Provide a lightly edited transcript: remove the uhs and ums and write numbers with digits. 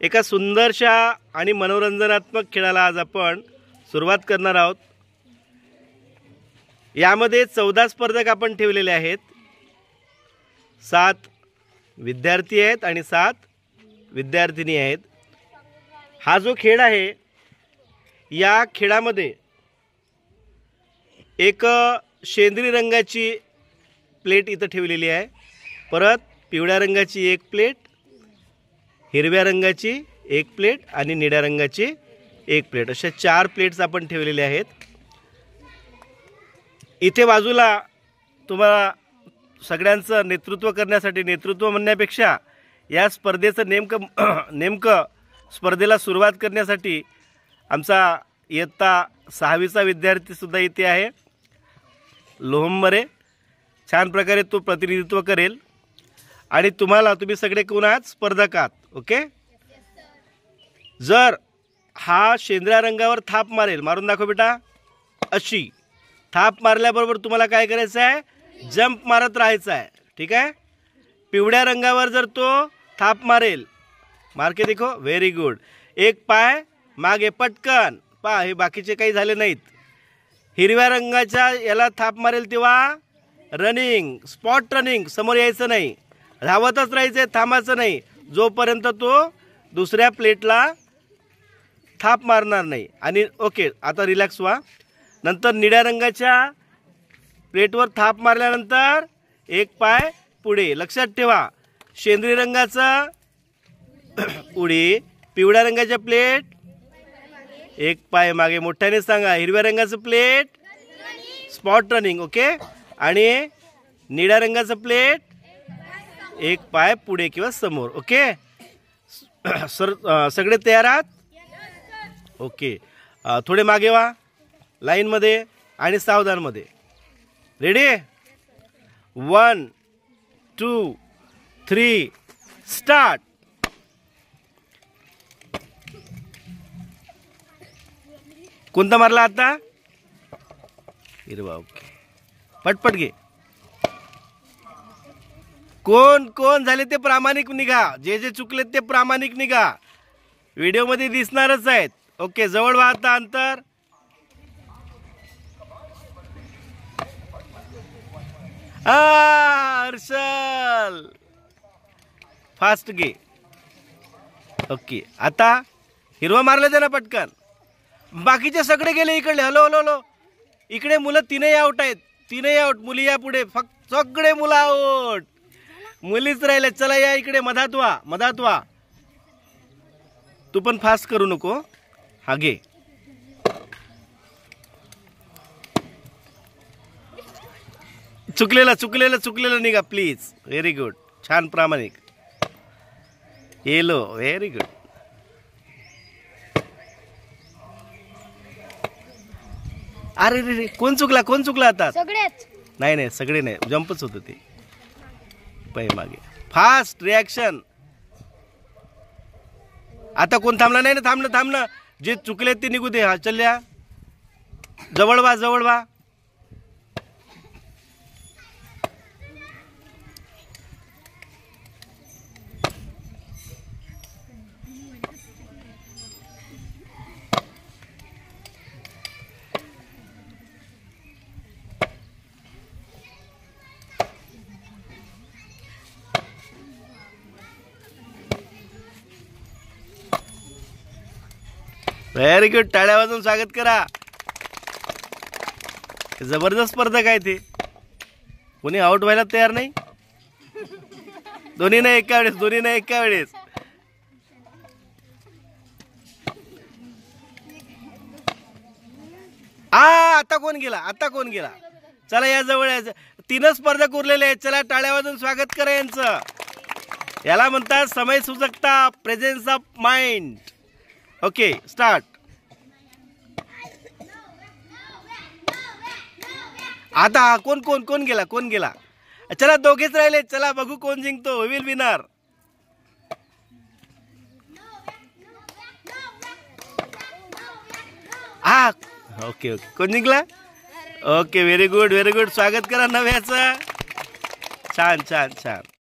एका सुंदरशा आणि मनोरंजनात्मक खेळाला आज आपण सुरुवात करणार आहोत। यामध्ये 14 स्पर्धक आपण ठेवलेले आहेत। 7 विद्यार्थी आहेत आणि 7 विद्यार्थिनी आहेत। हा जो खेळ आहे या खेळामध्ये एक शेंद्री रंगाची प्लेट इथं ठेवलेली आहे, परत पिवळ्या रंगाची एक प्लेट, हिरव्या रंगाची एक प्लेट आणि निळ्या रंगाची एक प्लेट, अशा 4 प्लेट्स आपण ठेवलेले आहेत। इथे बाजूला तुम्हाला सगळ्यांचं नेतृत्व करण्यासाठी, नेतृत्व म्हणण्यापेक्षा या स्पर्धेचं नेमकं स्पर्धेला सुरुवात करण्यासाठी आमचा इयत्ता 6वीचा विद्यार्थी सुद्धा इथे आहे, लोहंबरे। छान प्रकारे तो प्रतिनिधित्व करेल आणि तुम्ही सगळे कोण आहात? स्पर्धक आहात। ओके, जर हा शेंद्र्या रंगावर थाप मारेल, मारून दाखव बेटा। अशी थाप मारल्याबरोबर तुम्हाला काय करायचं आहे? जंप मारत राहायचं आहे, ठीक आहे। पिवळ्या रंगावर जर तो थाप मारेल, मार के देखो, व्हेरी गुड। एक पाय मागे पटकन, पहा हे बाकीचे काही झाले नाहीत। हिरव्या रंगाच्या याला थाप मारेल तेव्हा रनिंग, स्पॉट रनिंग, समोर यायचं नाही, धावतच राहायचं, थांबायचं नाही जोपर्यंत तो दुसऱ्या प्लेटला थाप मारणार नाही। आणि ओके, आता रिलॅक्स व्हा। नंतर निळ्या रंगाच्या प्लेटवर थाप मारल्यानंतर एक पाय पुढे, लक्षात ठेवा। शेंद्री रंगाचा पुढे, पिवळ्या रंगाच्या प्लेट एक पाय मागे, मोठ्याने सांगा। हिरव्या रंगाचं प्लेट स्पॉट रनिंग, ओके। आणि निळ्या रंगाचं प्लेट एक पाय पुढे किंवा समोर, ओके। सगळे तयार आहात? ओके, थोडे मागे व्हा लाईन मध्ये आणि सावधान मध्ये। रेडी? 1 2 3 स्टार्ट। कोणता मारला आता? हिरवा, ओके। पटपट घे। कोण कोण झाले ते प्रामाणिक निघा, जे जे चुकले ते प्रामाणिक निघा, व्हिडिओ मध्ये दिसणारच आहेत। ओके, जवळ व्हा आता अंतर। हर्षल फास्ट घे। ओके, आता हिरवा मारला त्याला पटकन, बाकीचे सगळे गेले इकडे। हॅलो हॅलो हॅलो, इकडे मुलं तीनही आउट आहेत, तीनही आउट। मुली या पुढे, फक्त सगळे मुलं आउट, मुलीच राहिले। चला या इकडे, मधात व्हा, मधात व्हा। तू पण फास्ट करू नको, हा घे। चुकलेलं निघा प्लीज, व्हेरी गुड, छान प्रामाणिक। Yellow, very good. अरे रे रे, कोण चुकला आता? सगळेच नाही, सगळे नाही, जंपच होतं ते। पै मागे, फास्ट रिॲक्शन। आता कोण थांबला नाही ना? थांबणं, जे चुकले ते निघू दे। हा चल्या, जवळ व्हा। व्हेरी गुड, टाळ्या वाजवून स्वागत करा। जबरदस्त स्पर्धक आहे ते, कोणी आउट व्हायला तयार नाही। दोन्ही नाही एका वेळेस। आता कोण गेला? चला या जवळ यायचं, 3 स्पर्धक उरलेले आहेत। चला टाळ्या वाजवून स्वागत करा यांचं। याला म्हणतात समय सूचकता, presence of mind. Okay, start. आता कोण गेला? चला दोघेच राहिले, चला बघू कोण जिंकतो, विल विनर। ओके, कोण जिंकला? ओके, व्हेरी गुड, स्वागत करा नव्याचं। छान छान छान।